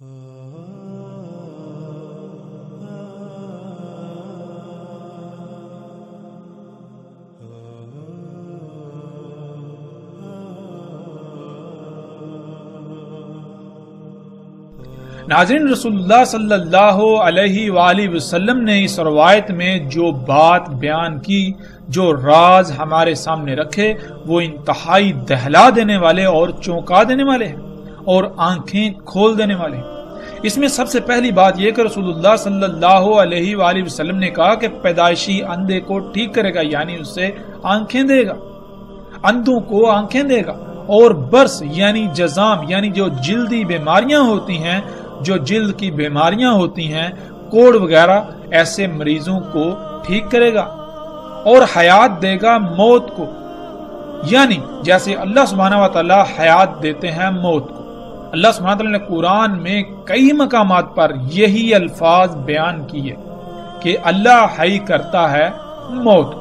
ناظرین، رسول اللہ صلی اللہ علیہ وآلہ وسلم نے اس روایت میں جو بات بیان کی، جو راز ہمارے سامنے رکھے، وہ انتہائی دہلا دینے والے اور چونکا دینے والے ہیں اور آنکھیں کھول دینے والے ہیں۔ اس میں سب سے پہلی بات یہ کہ رسول اللہ صلی اللہ علیہ وآلہ وسلم نے کہا کہ پیدائشی اندھے کو ٹھیک کرے گا، یعنی اس سے آنکھیں دے گا، اندھوں کو آنکھیں دے گا، اور برس یعنی جزام یعنی جو جلدی بیماریاں ہوتی ہیں، جو جلد کی بیماریاں ہوتی ہیں، کوڑ وغیرہ، ایسے مریضوں کو ٹھیک کرے گا، اور حیات دے گا موت کو، یعنی جیسے اللہ سبحانہ و تعالی حیات دیتے ہیں موت کو۔ اللہ سبحانہ و تعالی نے قرآن میں کئی مقامات پر یہی الفاظ بیان کیے کہ اللہ حی کرتا ہے موت کو۔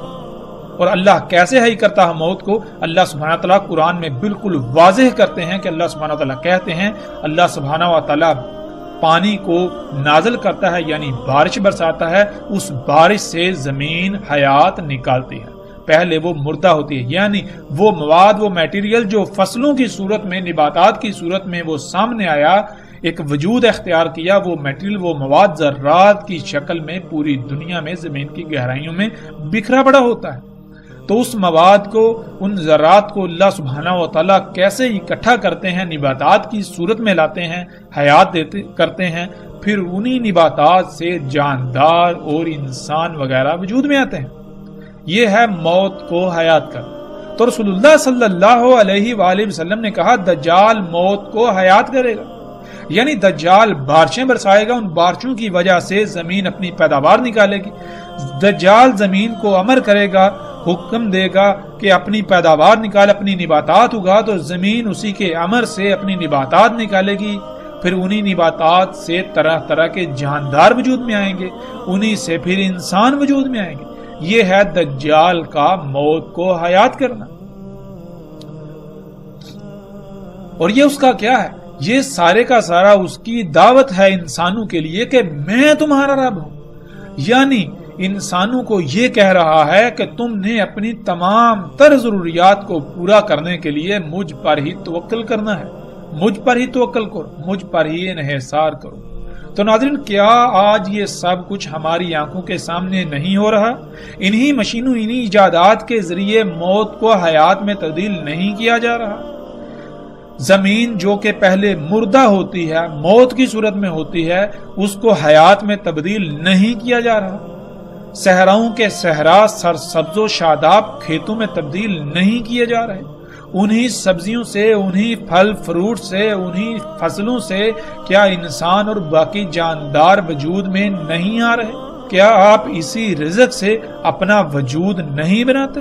اور اللہ کیسے حی کرتا ہے موت کو؟ اللہ سبحانہ و تعالی قرآن میں بالکل واضح کرتے ہیں کہ اللہ سبحانہ و تعالی کہتے ہیں، اللہ سبحانہ و تعالی پانی کو نازل کرتا ہے، یعنی بارش برساتا ہے، اس بارش سے زمین حیات نکالتی ہے۔ پہلے وہ مردہ ہوتی ہے، یعنی وہ مواد، وہ میٹیریل جو فصلوں کی صورت میں، نباتات کی صورت میں وہ سامنے آیا، ایک وجود اختیار کیا، وہ میٹیریل، وہ مواد ذرات کی شکل میں پوری دنیا میں زمین کی گہرائیوں میں بکھرا پڑا ہوتا ہے۔ تو اس مواد کو، ان ذرات کو اللہ سبحانہ و تعالیٰ کیسے اکٹھا کرتے ہیں، نباتات کی صورت میں لاتے ہیں، حیات کرتے ہیں، پھر انہی نباتات سے جاندار اور انسان وغیرہ وجود میں آتے ہیں۔ یہ ہے موت کو حیات کرنا۔ تو رسول اللہ صلی اللہ علیہ وآلہ وسلم نے کہا دجال موت کو حیات کرے گا، یعنی دجال بارشیں برسائے گا، ان بارشوں کی وجہ سے زمین اپنی پیداوار نکالے گی۔ دجال زمین کو امر کرے گا، حکم دے گا کہ اپنی پیداوار نکال، اپنی نباتات اگا، تو زمین اسی کے امر سے اپنی نباتات نکالے گی، پھر انہی نباتات سے طرح طرح کے جاندار وجود میں آئیں گے، انہی سے پھر انسان وجود میں آئیں گے۔ یہ ہے دجال کا موت کو حیات کرنا۔ اور یہ اس کا کیا ہے؟ یہ سارے کا سارا اس کی دعوت ہے انسانوں کے لیے کہ میں تمہارا رب ہوں، یعنی انسانوں کو یہ کہہ رہا ہے کہ تم نے اپنی تمام تر ضروریات کو پورا کرنے کے لیے مجھ پر ہی توکل کرنا ہے، مجھ پر ہی توکل کرو، مجھ پر ہی انحصار کرو۔ تو ناظرین، کیا آج یہ سب کچھ ہماری آنکھوں کے سامنے نہیں ہو رہا؟ انہی مشینوں، انہی ایجادات کے ذریعے موت کو حیات میں تبدیل نہیں کیا جا رہا؟ زمین جو کہ پہلے مردہ ہوتی ہے، موت کی صورت میں ہوتی ہے، اس کو حیات میں تبدیل نہیں کیا جا رہا؟ صحراؤں کے صحرا سرسبز و شاداب کھیتوں میں تبدیل نہیں کیے جا رہے؟ انہی سبزیوں سے، انہی پھل فروٹ سے، انہی فصلوں سے کیا انسان اور باقی جاندار وجود میں نہیں آ رہے؟ کیا آپ اسی رزق سے اپنا وجود نہیں بناتے؟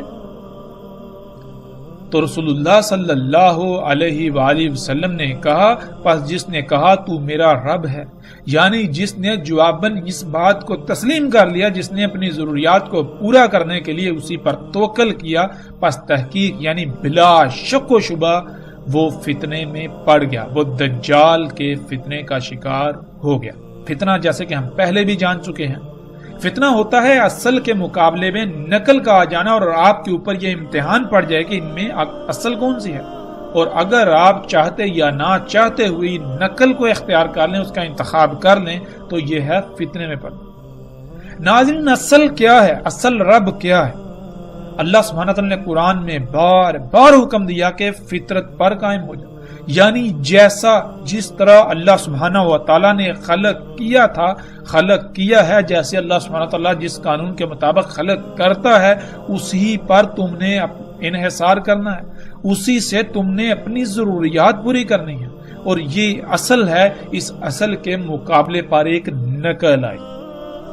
تو رسول اللہ صلی اللہ علیہ وآلہ وسلم نے کہا، پس جس نے کہا تو میرا رب ہے، یعنی جس نے جواباً اس بات کو تسلیم کر لیا، جس نے اپنی ضروریات کو پورا کرنے کے لیے اسی پر توکل کیا، پس تحقیق یعنی بلا شک و شبہ وہ فتنے میں پڑ گیا، وہ دجال کے فتنے کا شکار ہو گیا۔ فتنہ جیسے کہ ہم پہلے بھی جان چکے ہیں، فتنہ ہوتا ہے اصل کے مقابلے میں نقل کا آ جانا، اور آپ کے اوپر یہ امتحان پڑ جائے کہ ان میں اصل کون سی ہے، اور اگر آپ چاہتے یا نہ چاہتے ہوئی نقل کو اختیار کر لیں، اس کا انتخاب کر لیں، تو یہ ہے فتنے میں پڑنا۔ ناظرین، اصل کیا ہے؟ اصل رب کیا ہے؟ اللہ سبحانہ تعالی نے قرآن میں بار بار حکم دیا کہ فطرت پر قائم ہو جائے، یعنی جیسا جس طرح اللہ سبحانہ و تعالیٰ نے خلق کیا تھا، خلق کیا ہے، جیسے اللہ سبحانہ و تعالیٰ جس قانون کے مطابق خلق کرتا ہے، اسی پر تم نے انحصار کرنا ہے، اسی سے تم نے اپنی ضروریات پوری کرنی ہے۔ اور یہ اصل ہے، اس اصل کے مقابلے پر ایک نقل آئی۔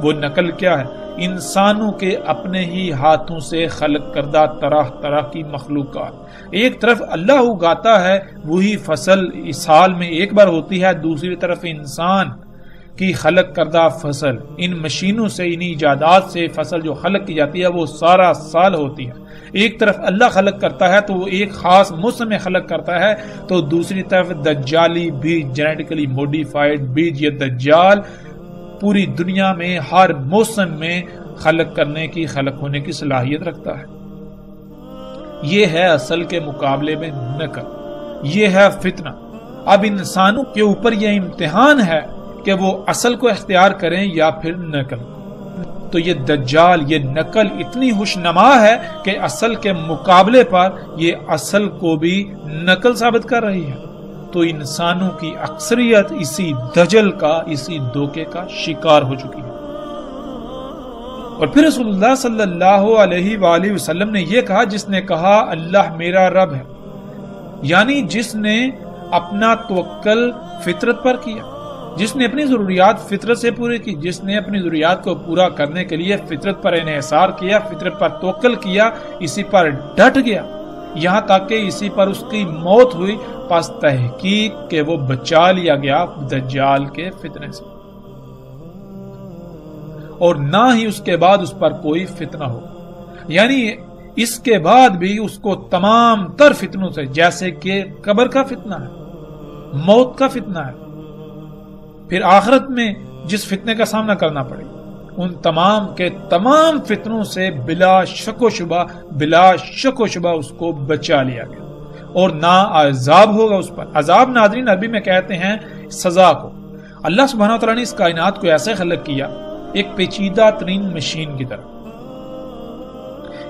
وہ نقل کیا ہے؟ انسانوں کے اپنے ہی ہاتھوں سے خلق کردہ طرح طرح کی مخلوقات۔ ایک طرف اللہ اگاتا ہے، وہی فصل سال میں ایک بار ہوتی ہے، دوسری طرف انسان کی خلق کردہ فصل، ان مشینوں سے، ان ایجادات سے فصل جو خلق کی جاتی ہے وہ سارا سال ہوتی ہے۔ ایک طرف اللہ خلق کرتا ہے تو وہ ایک خاص موسم میں خلق کرتا ہے، تو دوسری طرف دجالی بیج، جینیٹیکلی موڈیفائڈ بیج، یہ دجال پوری دنیا میں ہر موسم میں خلق ہونے کی صلاحیت رکھتا ہے۔ یہ ہے اصل کے مقابلے میں نقل، یہ ہے فتنہ۔ اب انسانوں کے اوپر یہ امتحان ہے کہ وہ اصل کو اختیار کریں یا پھر نقل۔ تو یہ دجال، یہ نقل اتنی خوشنما ہے کہ اصل کے مقابلے پر یہ اصل کو بھی نقل ثابت کر رہی ہے۔ تو انسانوں کی اکثریت اسی دجل کا، اسی دھوکے کا شکار ہو چکی ہے۔ اور پھر رسول اللہ صلی اللہ علیہ وآلہ وسلم نے یہ کہا، جس نے کہا اللہ میرا رب ہے، یعنی جس نے اپنا توکل فطرت پر کیا، جس نے اپنی ضروریات فطرت سے پوری کی، جس نے اپنی ضروریات کو پورا کرنے کے لیے فطرت پر انحصار کیا، فطرت پر توکل کیا، اسی پر ڈٹ گیا، یہاں تک کہ اسی پر اس کی موت ہوئی، پس تحقیق کہ وہ بچا لیا گیا دجال کے فتنے سے، اور نہ ہی اس کے بعد اس پر کوئی فتنہ ہو۔ یعنی اس کے بعد بھی اس کو تمام تر فتنوں سے، جیسے کہ قبر کا فتنہ ہے، موت کا فتنہ ہے، پھر آخرت میں جس فتنے کا سامنا کرنا پڑے، ان تمام کے تمام فتنوں سے بلا شک و شبہ اس کو بچا لیا گیا، اور نہ عذاب ہوگا اس پر۔ عذاب ناظرین عربی میں کہتے ہیں سزا کو۔ اللہ سبحانہ وتعالی نے اس کائنات کو ایسے خلق کیا، ایک پیچیدہ ترین مشین کی طرح،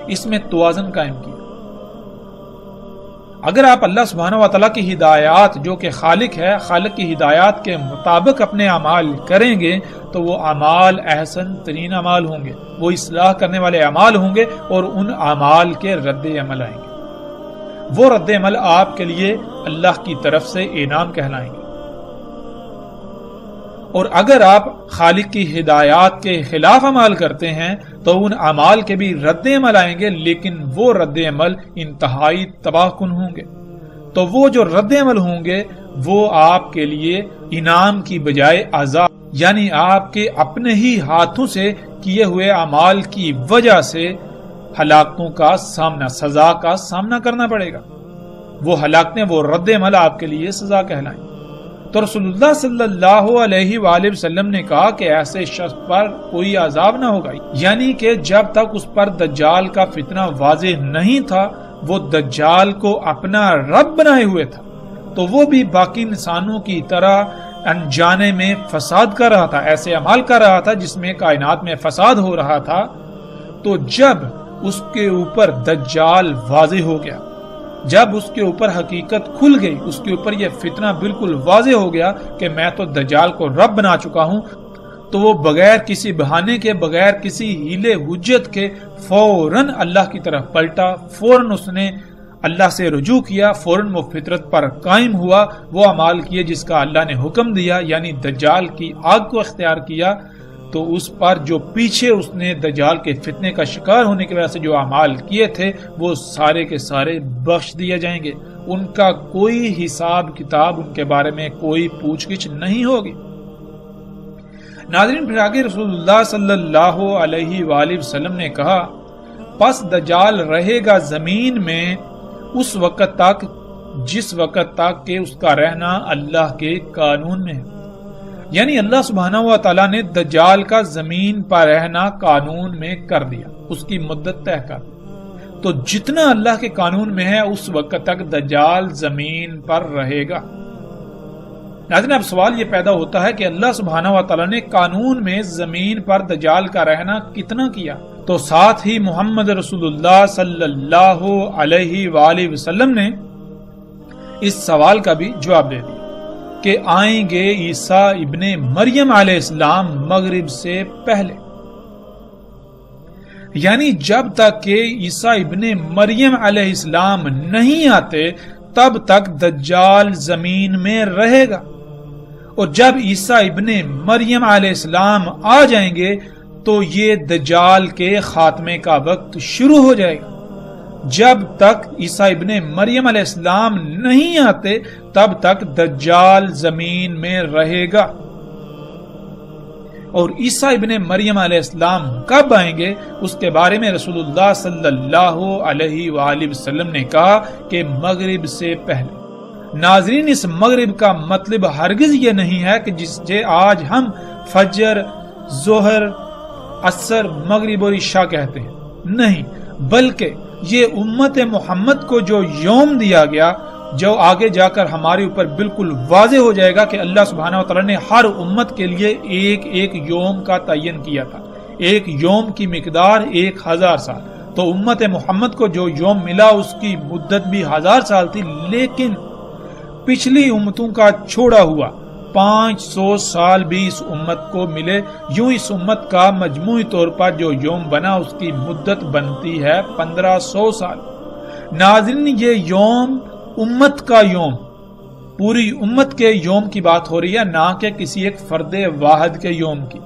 اس میں توازن قائم کیا۔ اگر آپ اللہ سبحانہ وتعالی کی ہدایات، جو کہ خالق ہے، خالق کی ہدایات کے مطابق اپنے اعمال کریں گے تو وہ اعمال احسن ترین اعمال ہوں گے، وہ اصلاح کرنے والے اعمال ہوں گے، اور ان اعمال کے رد عمل آئیں گے۔ وہ رد عمل آپ کے لیے اللہ کی طرف سے انعام کہلائیں گے۔ اور اگر آپ خالق کی ہدایات کے خلاف عمل کرتے ہیں تو ان اعمال کے بھی رد عمل آئیں گے، لیکن وہ رد عمل انتہائی تباہ کن ہوں گے۔ تو وہ جو رد عمل ہوں گے وہ آپ کے لیے انعام کی بجائے عذاب، یعنی آپ کے اپنے ہی ہاتھوں سے کیے ہوئے اعمال کی وجہ سے ہلاکتوں کا سامنا، سزا کا سامنا کرنا پڑے گا۔ وہ ہلاکتیں، وہ رد عمل آپ کے لیے سزا کہلائیں۔ تو رسول اللہ صلی اللہ علیہ وآلہ وسلم نے کہا کہ ایسے شخص پر کوئی عذاب نہ ہوگا، یعنی کہ جب تک اس پر دجال کا فتنہ واضح نہیں تھا، وہ دجال کو اپنا رب بنائے ہوئے تھا، تو وہ بھی باقی انسانوں کی طرح انجانے میں فساد کر رہا تھا، ایسے عمل کر رہا تھا جس میں کائنات میں فساد ہو رہا تھا۔ تو جب اس کے اوپر دجال واضح ہو گیا، جب اس کے اوپر حقیقت کھل گئی، اس کے اوپر یہ فتنہ بالکل واضح ہو گیا کہ میں تو دجال کو رب بنا چکا ہوں، تو وہ بغیر کسی بہانے کے، بغیر کسی ہیلے حجت کے فوراً اللہ کی طرف پلٹا، فوراً اس نے اللہ سے رجوع کیا، فوراً وہ فطرت پر قائم ہوا، وہ اعمال کیے جس کا اللہ نے حکم دیا، یعنی دجال کی آگ کو اختیار کیا۔ تو اس پر جو پیچھے اس نے دجال کے فتنے کا شکار ہونے کی وجہ سے جو اعمال کیے تھے وہ سارے کے سارے بخش دیے جائیں گے، ان کا کوئی حساب کتاب، ان کے بارے میں کوئی پوچھ گچھ نہیں ہوگی۔ ناظرین، پھر آگے رسول اللہ صلی اللہ علیہ وآلہ وسلم نے کہا، پس دجال رہے گا زمین میں اس وقت تک جس وقت تک کہ اس کا رہنا اللہ کے قانون میں ہے، یعنی اللہ سبحانہ و تعالیٰ نے دجال کا زمین پر رہنا قانون میں کر دیا، اس کی مدت طے کر دی۔ تو جتنا اللہ کے قانون میں ہے اس وقت تک دجال زمین پر رہے گا۔ ناظرین، اب سوال یہ پیدا ہوتا ہے کہ اللہ سبحانہ و تعالیٰ نے قانون میں زمین پر دجال کا رہنا کتنا کیا؟ تو ساتھ ہی محمد رسول اللہ صلی اللہ علیہ وآلہ وسلم نے اس سوال کا بھی جواب دے دیا کہ آئیں گے عیسیٰ ابن مریم علیہ السلام مغرب سے پہلے، یعنی جب تک کہ عیسیٰ ابن مریم علیہ السلام نہیں آتے تب تک دجال زمین میں رہے گا، اور جب عیسیٰ ابن مریم علیہ السلام آ جائیں گے تو یہ دجال کے خاتمے کا وقت شروع ہو جائے گا۔ جب تک عیسیٰ ابن مریم علیہ السلام نہیں آتے تب تک دجال زمین میں رہے گا، اور عیسیٰ ابن مریم علیہ السلام کب آئیں گے اس کے بارے میں رسول اللہ صلی اللہ علیہ وآلہ وسلم نے کہا کہ مغرب سے پہلے۔ ناظرین، اس مغرب کا مطلب ہرگز یہ نہیں ہے کہ جسے آج ہم فجر، ظہر، عصر، مغرب اور عشاء کہتے ہیں، نہیں، بلکہ یہ امت محمد کو جو یوم دیا گیا، جو آگے جا کر ہمارے اوپر بالکل واضح ہو جائے گا کہ اللہ سبحانہ وتعالی نے ہر امت کے لیے ایک ایک یوم کا تعین کیا تھا، ایک یوم کی مقدار 1000 سال۔ تو امت محمد کو جو یوم ملا اس کی مدت بھی 1000 سال تھی، لیکن پچھلی امتوں کا چھوڑا ہوا 500 سال بھی اس امت کو ملے۔ یوں اس امت کا مجموعی طور پر جو یوم بنا اس کی مدت بنتی ہے 1500 سال۔ ناظرین، یہ یوم امت کا یوم، پوری امت کے یوم کی بات ہو رہی ہے، نہ کہ کسی ایک فرد واحد کے یوم کی۔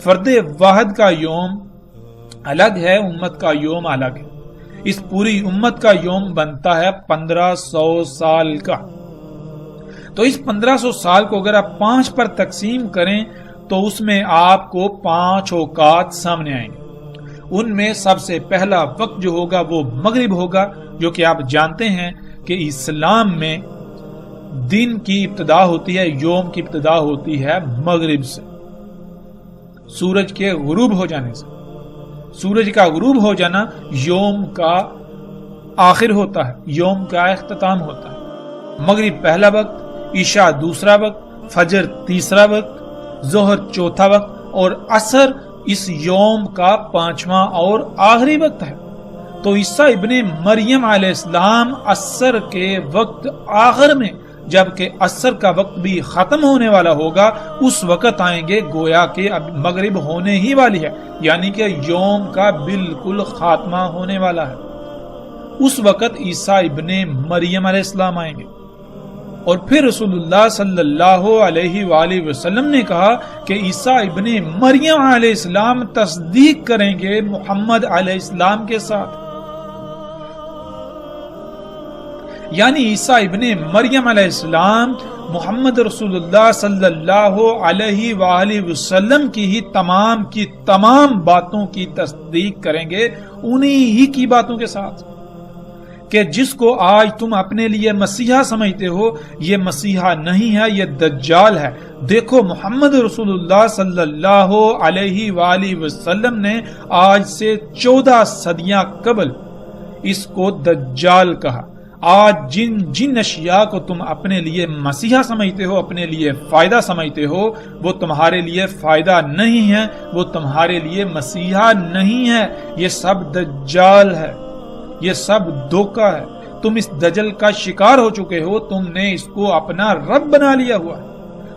فرد واحد کا یوم الگ ہے، امت کا یوم الگ ہے۔ اس پوری امت کا یوم بنتا ہے 1500 سال کا۔ تو اس 1500 سال کو اگر آپ 5 پر تقسیم کریں تو اس میں آپ کو 5 اوقات سامنے آئیں گے۔ ان میں سب سے پہلا وقت جو ہوگا وہ مغرب ہوگا، جو کہ آپ جانتے ہیں کہ اسلام میں دن کی ابتدا ہوتی ہے، یوم کی ابتدا ہوتی ہے مغرب سے، سورج کے غروب ہو جانے سے۔ سورج کا غروب ہو جانا یوم کا آخر ہوتا ہے، یوم کا اختتام ہوتا ہے۔ مغرب پہلا وقت، عشاء دوسرا وقت، فجر تیسرا وقت، ظہر چوتھا وقت اور عصر اس یوم کا 5واں اور آخری وقت ہے۔ تو عیسیٰ ابن مریم علیہ السلام عصر کے وقت آخر میں، جبکہ عصر کا وقت بھی ختم ہونے والا ہوگا، اس وقت آئیں گے گویا کہ اب مغرب ہونے ہی والی ہے، یعنی کہ یوم کا بالکل خاتمہ ہونے والا ہے۔ اس وقت عیسیٰ ابن مریم علیہ السلام آئیں گے۔ اور پھر رسول اللہ صلی اللہ علیہ وآلہ وسلم نے کہا کہ عیسیٰ ابن مریم علیہ السلام تصدیق کریں گے محمد علیہ السلام کے ساتھ، یعنی عیسیٰ ابن مریم علیہ السلام محمد رسول اللہ صلی اللہ علیہ وآلہ وسلم کی ہی تمام کی تمام باتوں کی تصدیق کریں گے، انہی ہی کی باتوں کے ساتھ، کہ جس کو آج تم اپنے لیے مسیحا سمجھتے ہو، یہ مسیحا نہیں ہے، یہ دجال ہے۔ دیکھو محمد رسول اللہ صلی اللہ علیہ وآلہ وسلم نے آج سے 14 صدیاں قبل اس کو دجال کہا۔ آج جن اشیاء کو تم اپنے لیے مسیحا سمجھتے ہو، اپنے لیے فائدہ سمجھتے ہو، وہ تمہارے لیے فائدہ نہیں ہے، وہ تمہارے لیے مسیحا نہیں ہے، یہ سب دجال ہے، یہ سب دھوکہ ہے۔ تم اس دجل کا شکار ہو چکے ہو، تم نے اس کو اپنا رب بنا لیا ہوا ہے۔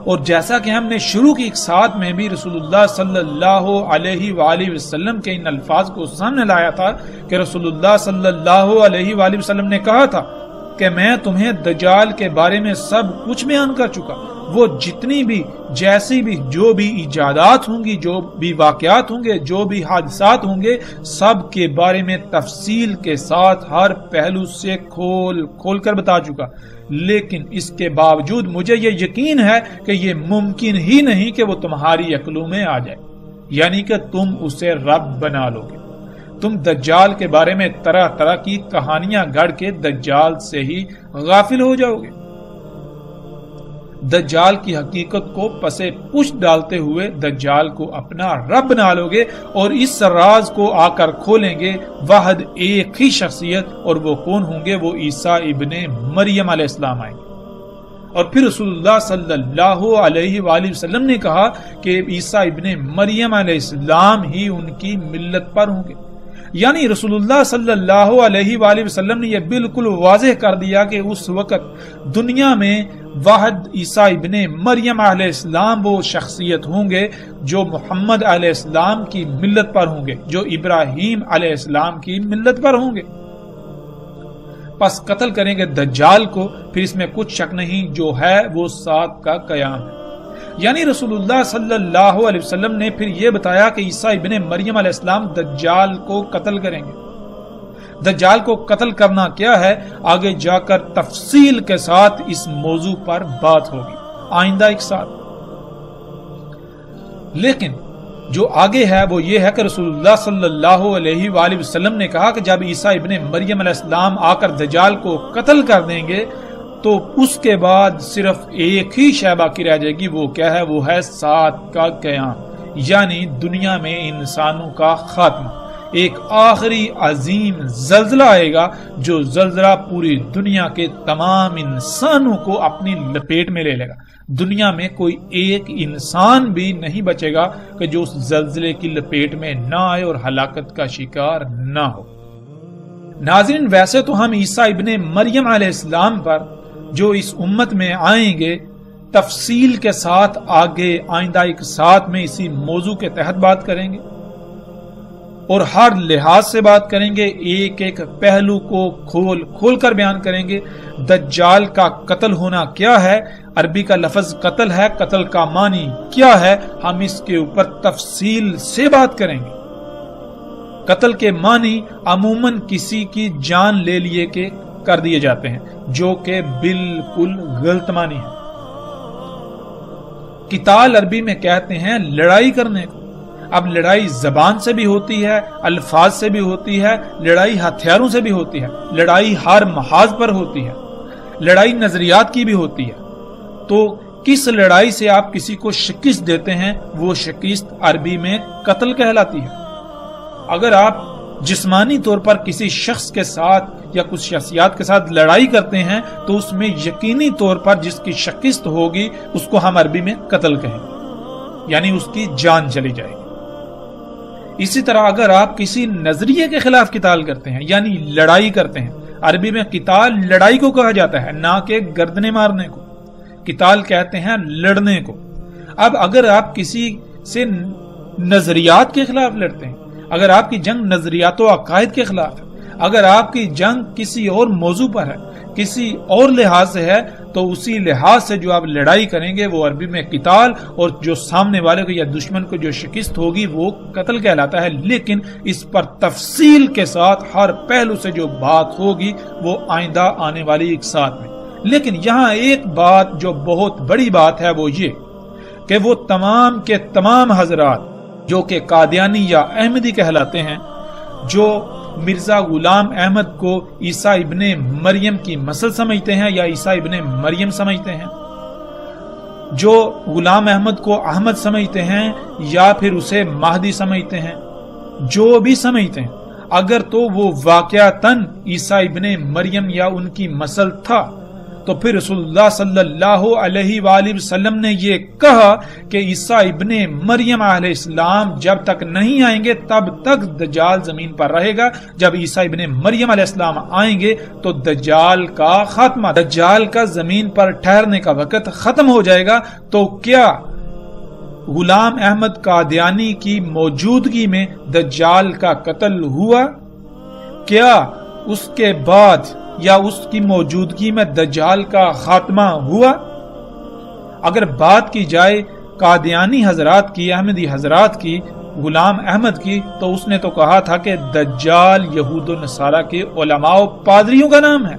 اور جیسا کہ ہم نے شروع کی ساتھ میں بھی رسول اللہ صلی اللہ علیہ وآلہ وسلم کے ان الفاظ کو سامنے لایا تھا کہ رسول اللہ صلی اللہ علیہ وآلہ وسلم نے کہا تھا کہ میں تمہیں دجال کے بارے میں سب کچھ بیان کر چکا، وہ جتنی بھی جیسی بھی جو بھی ایجادات ہوں گی، جو بھی واقعات ہوں گے، جو بھی حادثات ہوں گے، سب کے بارے میں تفصیل کے ساتھ ہر پہلو سے کھول کر بتا چکا۔ لیکن اس کے باوجود مجھے یہ یقین ہے کہ یہ ممکن ہی نہیں کہ وہ تمہاری عقلوں میں آ جائے، یعنی کہ تم اسے رب بنا لو گے۔ تم دجال کے بارے میں طرح طرح کی کہانیاں گڑھ کے دجال سے ہی غافل ہو جاؤ گے۔ دجال کی حقیقت کو پسے پشت ڈالتے ہوئے دجال کو اپنا رب بنا لو گے، اور اس راز کو آ کر کھولیں گے واحد ایک ہی شخصیت، اور وہ کون ہوں گے؟ وہ عیسیٰ ابن مریم علیہ السلام آئیں گے۔ اور پھر رسول اللہ صلی اللہ علیہ وآلہ وسلم نے کہا کہ عیسیٰ ابن مریم علیہ السلام ہی ان کی ملت پر ہوں گے، یعنی رسول اللہ صلی اللہ علیہ وآلہ وسلم نے یہ بالکل واضح کر دیا کہ اس وقت دنیا میں واحد عیسیٰ ابن مریم علیہ السلام وہ شخصیت ہوں گے جو محمد علیہ السلام کی ملت پر ہوں گے، جو ابراہیم علیہ السلام کی ملت پر ہوں گے۔ پس قتل کریں گے دجال کو، پھر اس میں کچھ شک نہیں، جو ہے وہ ساتھ کا قیام ہے۔ یعنی رسول اللہ صلی اللہ علیہ وسلم نے پھر یہ بتایا کہ عیسیٰ ابن مریم علیہ السلام دجال کو قتل کریں گے۔ دجال کو قتل کرنا کیا ہے، آگے جا کر تفصیل کے ساتھ اس موضوع پر بات ہوگی آئندہ ایک ساتھ۔ لیکن جو آگے ہے وہ یہ ہے کہ رسول اللہ صلی اللہ علیہ وآلہ وسلم نے کہا کہ جب عیسیٰ ابن مریم علیہ السلام آ کر دجال کو قتل کر دیں گے تو اس کے بعد صرف ایک ہی شے باقی رہ جائے گی، وہ کیا ہے؟ وہ ہے سات کا قیام، یعنی دنیا میں انسانوں کا خاتمہ۔ ایک آخری عظیم زلزلہ آئے گا جو زلزلہ پوری دنیا کے تمام انسانوں کو اپنی لپیٹ میں لے لے گا۔ دنیا میں کوئی ایک انسان بھی نہیں بچے گا کہ جو اس زلزلے کی لپیٹ میں نہ آئے اور ہلاکت کا شکار نہ ہو۔ ناظرین، ویسے تو ہم عیسیٰ ابن مریم علیہ السلام پر جو اس امت میں آئیں گے تفصیل کے ساتھ آگے آئندہ ایک ساتھ میں اسی موضوع کے تحت بات کریں گے اور ہر لحاظ سے بات کریں گے، ایک ایک پہلو کو کھول کر بیان کریں گے۔ دجال کا قتل ہونا کیا ہے، عربی کا لفظ قتل ہے، قتل کا معنی کیا ہے، ہم اس کے اوپر تفصیل سے بات کریں گے۔ قتل کے معنی عموماً کسی کی جان لے لیے کے کر دیے جاتے ہیں، جو کہ بالکل غلط معنی ہے۔ قتال عربی میں کہتے ہیں لڑائی کرنے کو۔ اب لڑائی زبان سے بھی ہوتی ہے، الفاظ سے بھی ہوتی ہے، لڑائی ہتھیاروں سے بھی ہوتی ہے، لڑائی ہر محاذ پر ہوتی ہے، لڑائی نظریات کی بھی ہوتی ہے۔ تو کس لڑائی سے آپ کسی کو شکست دیتے ہیں وہ شکست عربی میں قتل کہلاتی ہے۔ اگر آپ جسمانی طور پر کسی شخص کے ساتھ یا کچھ شخصیات کے ساتھ لڑائی کرتے ہیں تو اس میں یقینی طور پر جس کی شکست ہوگی اس کو ہم عربی میں قتل کہیں گے، یعنی اس کی جان چلی جائے گی۔ اسی طرح اگر آپ کسی نظریے کے خلاف قتال کرتے ہیں یعنی لڑائی کرتے ہیں، عربی میں قتال لڑائی کو کہا جاتا ہے، نہ کہ گردنے مارنے کو۔ قتال کہتے ہیں لڑنے کو۔ اب اگر آپ کسی سے نظریات کے خلاف لڑتے ہیں، اگر آپ کی جنگ نظریات و عقائد کے خلاف ہے، اگر آپ کی جنگ کسی اور موضوع پر ہے، کسی اور لحاظ سے ہے، تو اسی لحاظ سے جو آپ لڑائی کریں گے وہ عربی میں قتال، اور جو سامنے والے کو یا دشمن کو جو شکست ہوگی وہ قتل کہلاتا ہے۔ لیکن اس پر تفصیل کے ساتھ ہر پہلو سے جو بات ہوگی وہ آئندہ آنے والی ایک ساتھ میں۔ لیکن یہاں ایک بات جو بہت بڑی بات ہے وہ یہ کہ وہ تمام کے تمام حضرات جو کہ قادیانی یا احمدی کہلاتے ہیں، جو مرزا غلام احمد کو عیسیٰ ابن مریم کی نسل سمجھتے ہیں یا عیسیٰ ابن مریم سمجھتے ہیں، جو غلام احمد کو احمد سمجھتے ہیں یا پھر اسے مہدی سمجھتے ہیں، جو بھی سمجھتے ہیں، اگر تو وہ واقعتاً عیسیٰ ابن مریم یا ان کی نسل تھا تو پھر رسول اللہ صلی اللہ علیہ وآلہ وسلم نے یہ کہا کہ عیسیٰ ابن مریم علیہ السلام جب تک نہیں آئیں گے تب تک دجال زمین پر رہے گا۔ جب عیسیٰ ابن مریم علیہ السلام آئیں گے تو دجال کا خاتمہ، دجال کا زمین پر ٹھہرنے کا وقت ختم ہو جائے گا۔ تو کیا غلام احمد قادیانی کی موجودگی میں دجال کا قتل ہوا؟ کیا اس کے بعد یا اس کی موجودگی میں دجال کا خاتمہ ہوا؟ اگر بات کی جائے قادیانی حضرات کی، احمدی حضرات کی، غلام احمد کی، تو اس نے تو کہا تھا کہ دجال یہود و نصارہ کے علماء و پادریوں کا نام ہے۔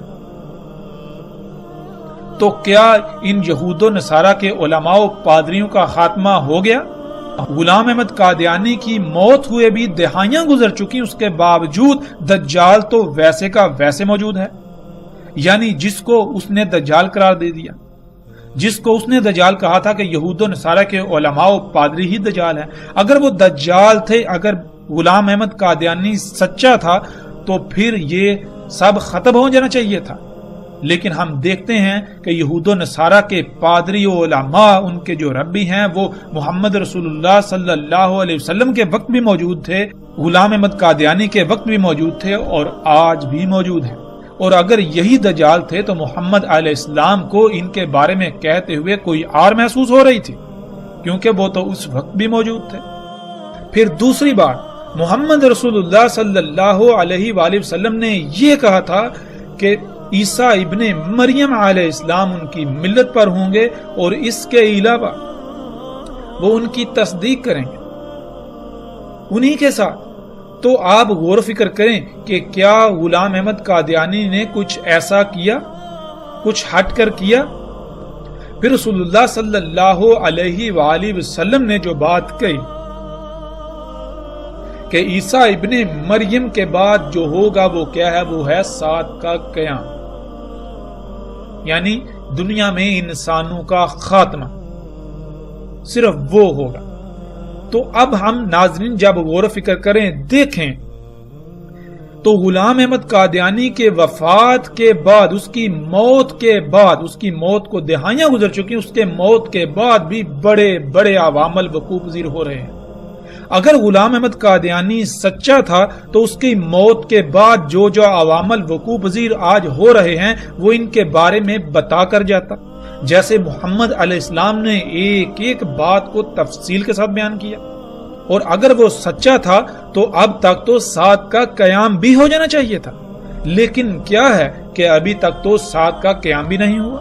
تو کیا ان یہود و نصارہ کے علماء و پادریوں کا خاتمہ ہو گیا؟ غلام احمد قادیانی کی موت ہوئے بھی دہائیاں گزر چکی، اس کے باوجود دجال تو ویسے کا ویسے موجود ہے۔ یعنی جس کو اس نے دجال قرار دے دیا، جس کو اس نے دجال کہا تھا کہ یہود و نصارہ کے علماء و پادری ہی دجال ہیں، اگر وہ دجال تھے، اگر غلام احمد قادیانی سچا تھا تو پھر یہ سب ختم ہو جانا چاہیے تھا۔ لیکن ہم دیکھتے ہیں کہ یہود و نصارہ کے پادری و علماء، ان کے جو ربی ہیں، وہ محمد رسول اللہ صلی اللہ علیہ وسلم کے وقت بھی موجود تھے، غلام احمد قادیانی کے وقت بھی موجود تھے اور آج بھی موجود ہیں۔ اور اگر یہی دجال تھے تو محمد علیہ السلام کو ان کے بارے میں کہتے ہوئے کوئی آر محسوس ہو رہی تھی، کیونکہ وہ تو اس وقت بھی موجود تھے۔ پھر دوسری بات، محمد رسول اللہ صلی اللہ علیہ وآلہ وسلم نے یہ کہا تھا کہ عیسیٰ ابن مریم علیہ السلام ان کی ملت پر ہوں گے اور اس کے علاوہ وہ ان کی تصدیق کریں گے انہی کے ساتھ۔ تو آپ غور و فکر کریں کہ کیا غلام احمد قادیانی نے کچھ ایسا کیا، کچھ ہٹ کر کیا؟ پھر رسول اللہ صلی اللہ علیہ وآلہ وسلم نے جو بات کہی کہ عیسیٰ ابن مریم کے بعد جو ہوگا وہ کیا ہے؟ وہ ہے سات کا قیام، یعنی دنیا میں انسانوں کا خاتمہ صرف وہ ہوگا۔ تو اب ہم ناظرین جب غور و فکر کریں، دیکھیں تو غلام احمد قادیانی کے وفات کے بعد، اس کی موت کے بعد، اس کی موت کو دہائیاں گزر چکی، اس کے موت کے بعد بھی بڑے بڑے عوامل وقوع پذیر ہو رہے ہیں۔ اگر غلام احمد قادیانی سچا تھا تو اس کی موت کے بعد جو جو عوامل وقوع پذیر آج ہو رہے ہیں وہ ان کے بارے میں بتا کر جاتا، جیسے محمد علیہ السلام نے ایک ایک بات کو تفصیل کے ساتھ بیان کیا۔ اور اگر وہ سچا تھا تو اب تک تو سات کا قیام بھی ہو جانا چاہیے تھا، لیکن کیا ہے کہ ابھی تک تو سات کا قیام بھی نہیں ہوا۔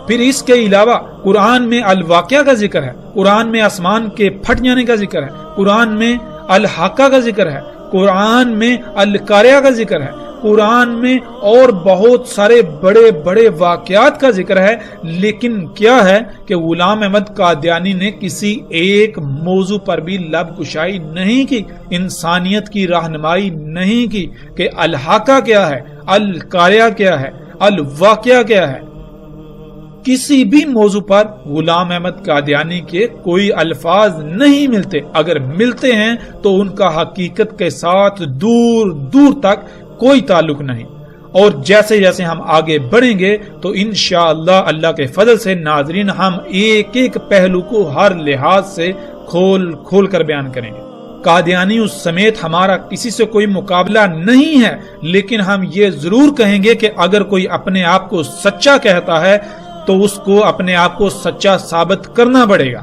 پھر اس کے علاوہ قرآن میں الواقعہ کا ذکر ہے، قرآن میں آسمان کے پھٹ جانے کا ذکر ہے، قرآن میں الحاقہ کا ذکر ہے، قرآن میں القاریہ کا ذکر ہے، قرآن میں اور بہت سارے بڑے بڑے واقعات کا ذکر ہے، لیکن کیا ہے کہ غلام احمد قادیانی نے کسی ایک موضوع پر بھی لب کشائی نہیں کی، انسانیت کی رہنمائی نہیں کی کہ الحاقہ کیا ہے، القاریہ کیا ہے، الواقعہ کیا ہے۔ کسی بھی موضوع پر غلام احمد قادیانی کے کوئی الفاظ نہیں ملتے، اگر ملتے ہیں تو ان کا حقیقت کے ساتھ دور دور تک کوئی تعلق نہیں۔ اور جیسے جیسے ہم آگے بڑھیں گے تو انشاءاللہ اللہ کے فضل سے ناظرین ہم ایک ایک پہلو کو ہر لحاظ سے کھول کھول کر بیان کریں گے۔ قادیانی اس سمیت ہمارا کسی سے کوئی مقابلہ نہیں ہے، لیکن ہم یہ ضرور کہیں گے کہ اگر کوئی اپنے آپ کو سچا کہتا ہے تو اس کو اپنے آپ کو سچا ثابت کرنا پڑے گا۔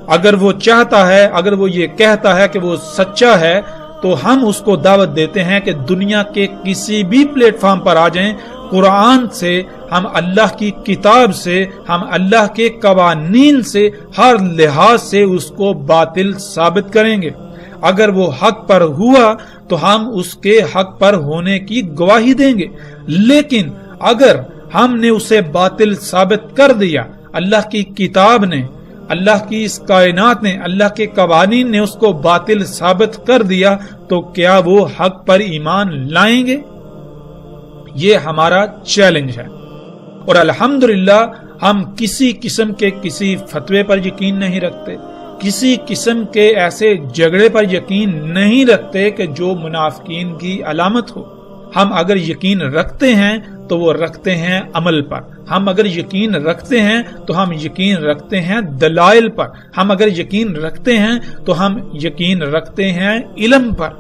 اگر وہ چاہتا ہے، اگر وہ یہ کہتا ہے کہ وہ سچا ہے تو ہم اس کو دعوت دیتے ہیں کہ دنیا کے کسی بھی پلیٹ فارم پر آ جائیں، قرآن سے، ہم اللہ کی کتاب سے، ہم اللہ کے قوانین سے، ہر لحاظ سے اس کو باطل ثابت کریں گے۔ اگر وہ حق پر ہوا تو ہم اس کے حق پر ہونے کی گواہی دیں گے، لیکن اگر ہم نے اسے باطل ثابت کر دیا، اللہ کی کتاب نے، اللہ کی اس کائنات نے، اللہ کے قوانین نے اس کو باطل ثابت کر دیا، تو کیا وہ حق پر ایمان لائیں گے؟ یہ ہمارا چیلنج ہے۔ اور الحمدللہ ہم کسی قسم کے کسی فتوے پر یقین نہیں رکھتے، کسی قسم کے ایسے جھگڑے پر یقین نہیں رکھتے کہ جو منافقین کی علامت ہو۔ ہم اگر یقین رکھتے ہیں تو وہ رکھتے ہیں عمل پر، ہم اگر یقین رکھتے ہیں تو ہم یقین رکھتے ہیں دلائل پر، ہم اگر یقین رکھتے ہیں تو ہم یقین رکھتے ہیں علم پر۔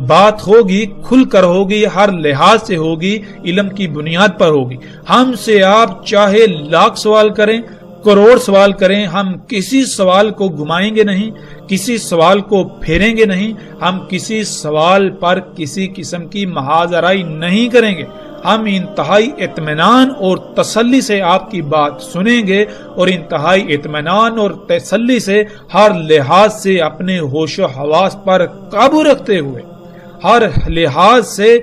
بات ہوگی کھل کر ہوگی، ہر لحاظ سے ہوگی، علم کی بنیاد پر ہوگی۔ ہم سے آپ چاہے لاکھ سوال کریں، کروڑ سوال کریں، ہم کسی سوال کو گھمائیں گے نہیں، کسی سوال کو پھیریں گے نہیں، ہم کسی سوال پر کسی قسم کی محاذ آرائی نہیں کریں گے۔ ہم انتہائی اطمینان اور تسلی سے آپ کی بات سنیں گے، اور انتہائی اطمینان اور تسلی سے ہر لحاظ سے اپنے ہوش و حواس پر قابو رکھتے ہوئے، ہر لحاظ سے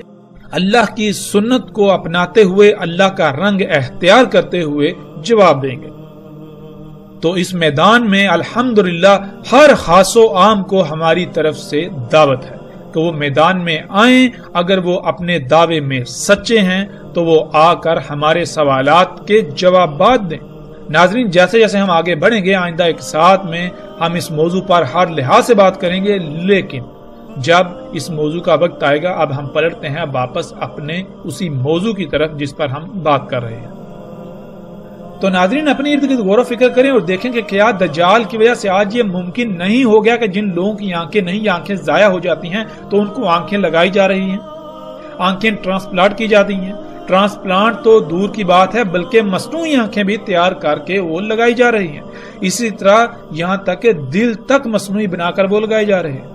اللہ کی سنت کو اپناتے ہوئے، اللہ کا رنگ اختیار کرتے ہوئے جواب دیں گے۔ تو اس میدان میں الحمدللہ ہر خاص و عام کو ہماری طرف سے دعوت ہے کہ وہ میدان میں آئیں۔ اگر وہ اپنے دعوے میں سچے ہیں تو وہ آ کر ہمارے سوالات کے جوابات دیں۔ ناظرین جیسے جیسے ہم آگے بڑھیں گے، آئندہ ایک ساتھ میں ہم اس موضوع پر ہر لحاظ سے بات کریں گے، لیکن جب اس موضوع کا وقت آئے گا اب ہم پلٹتے ہیں واپس اپنے اسی موضوع کی طرف جس پر ہم بات کر رہے ہیں۔ تو ناظرین اپنے ارد گرد غور و فکر کریں اور دیکھیں کہ کیا دجال کی وجہ سے آج یہ ممکن نہیں ہو گیا کہ جن لوگوں کی آنکھیں نہیں، آنکھیں ضائع ہو جاتی ہیں تو ان کو آنکھیں لگائی جا رہی ہیں، آنکھیں ٹرانسپلانٹ کی جاتی ہیں۔ ٹرانسپلانٹ تو دور کی بات ہے، بلکہ مصنوعی آنکھیں بھی تیار کر کے وہ لگائی جا رہی ہیں۔ اسی طرح یہاں تک کہ دل تک مصنوعی بنا کر وہ لگائے جا رہے ہیں۔